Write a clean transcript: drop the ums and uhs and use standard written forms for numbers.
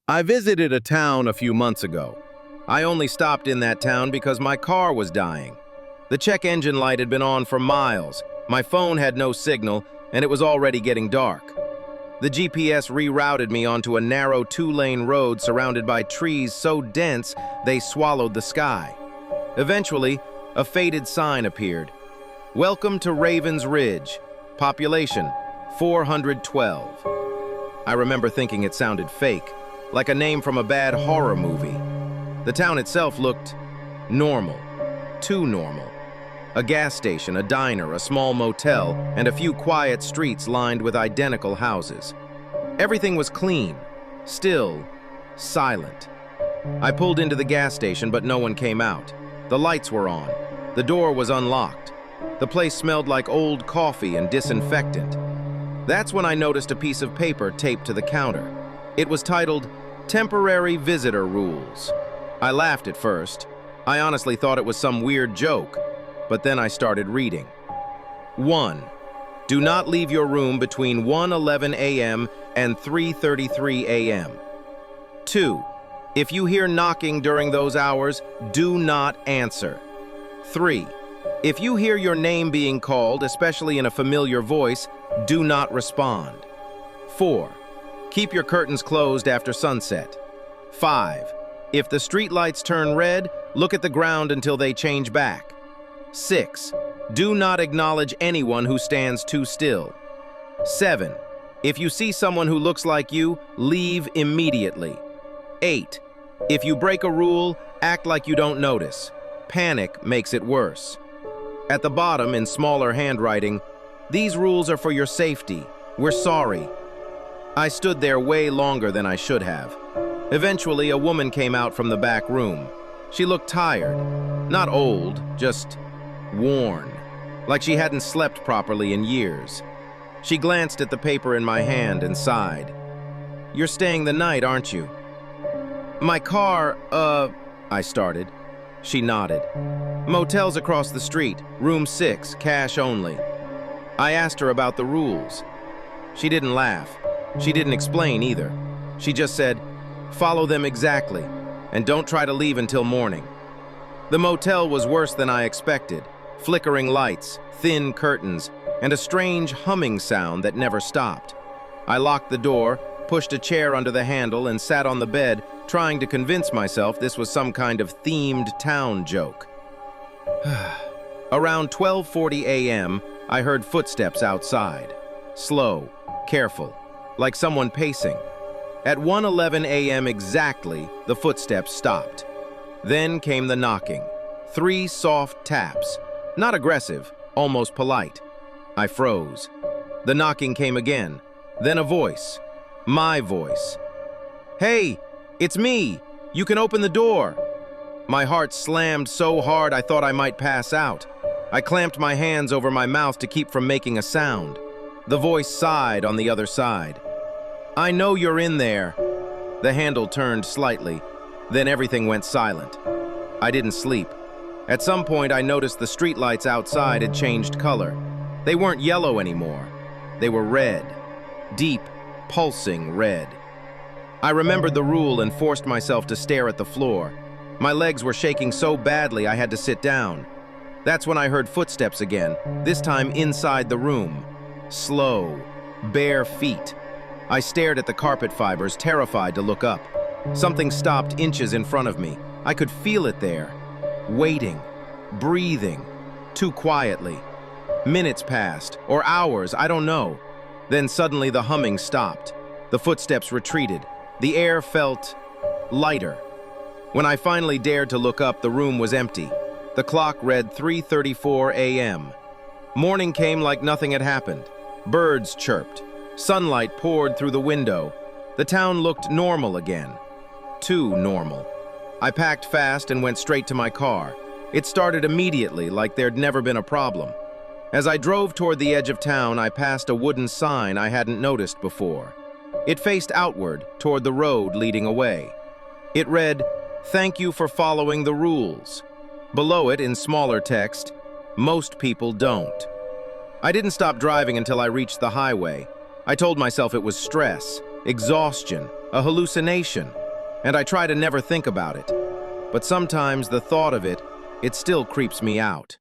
I visited a town a few months ago. I only stopped in that town because my car was dying. The check engine light had been on for miles, my phone had no signal, and it was already getting dark. The GPS rerouted me onto a narrow two-lane road surrounded by trees so dense they swallowed the sky. Eventually, a faded sign appeared. "Welcome to Ravens Ridge. Population 412. I remember thinking it sounded fake, like a name from a bad horror movie. The town itself looked normal, too normal. A gas station, a diner, a small motel, and a few quiet streets lined with identical houses. Everything was clean, still, silent. I pulled into the gas station, but no one came out. The lights were on. The door was unlocked. The place smelled like old coffee and disinfectant. That's when I noticed a piece of paper taped to the counter. It was titled, "Temporary Visitor Rules." I laughed at first. I honestly thought it was some weird joke, but then I started reading. 1. Do not leave your room between 1:11 a.m. and 3:33 a.m. 2. If you hear knocking during those hours, do not answer. 3. If you hear your name being called, especially in a familiar voice, do not respond. 4. Keep your curtains closed after sunset. 5. If the streetlights turn red, look at the ground until they change back. 6. Do not acknowledge anyone who stands too still. 7. If you see someone who looks like you, leave immediately. 8. If you break a rule, act like you don't notice. Panic makes it worse. At the bottom, in smaller handwriting, "These rules are for your safety. We're sorry." I stood there way longer than I should have. Eventually, a woman came out from the back room. She looked tired. Not old, just worn, like she hadn't slept properly in years. She glanced at the paper in my hand and sighed. "You're staying the night, aren't you?" "My car, I started. She nodded. "Motel's across the street, room 6, cash only." I asked her about the rules. She didn't laugh. She didn't explain either. She just said, "Follow them exactly, and don't try to leave until morning." The motel was worse than I expected. Flickering lights, thin curtains, and a strange humming sound that never stopped. I locked the door, pushed a chair under the handle, and sat on the bed, trying to convince myself this was some kind of themed town joke. Around 12:40 a.m., I heard footsteps outside. Slow, careful, like someone pacing. At 1:11 a.m. exactly, the footsteps stopped. Then came the knocking. 3 soft taps. Not aggressive, almost polite. I froze. The knocking came again. Then a voice. My voice. "Hey, it's me. You can open the door." My heart slammed so hard I thought I might pass out. I clamped my hands over my mouth to keep from making a sound. The voice sighed on the other side. "I know you're in there." The handle turned slightly. Then everything went silent. I didn't sleep. At some point, I noticed the streetlights outside had changed color. They weren't yellow anymore. They were red. Deep, pulsing red. I remembered the rule and forced myself to stare at the floor. My legs were shaking so badly I had to sit down. That's when I heard footsteps again, this time inside the room. Slow, bare feet. I stared at the carpet fibers, terrified to look up. Something stopped inches in front of me. I could feel it there. Waiting, breathing, too quietly. Minutes passed, or hours, I don't know. Then suddenly the humming stopped. The footsteps retreated. The air felt lighter. When I finally dared to look up, the room was empty. The clock read 3:34 a.m. Morning came like nothing had happened. Birds chirped. Sunlight poured through the window. The town looked normal again. Too normal. I packed fast and went straight to my car. It started immediately, like there'd never been a problem. As I drove toward the edge of town, I passed a wooden sign I hadn't noticed before. It faced outward, toward the road leading away. It read, "Thank you for following the rules." Below it, in smaller text, "Most people don't." I didn't stop driving until I reached the highway. I told myself it was stress, exhaustion, a hallucination, and I try to never think about it. But sometimes the thought of it, it still creeps me out.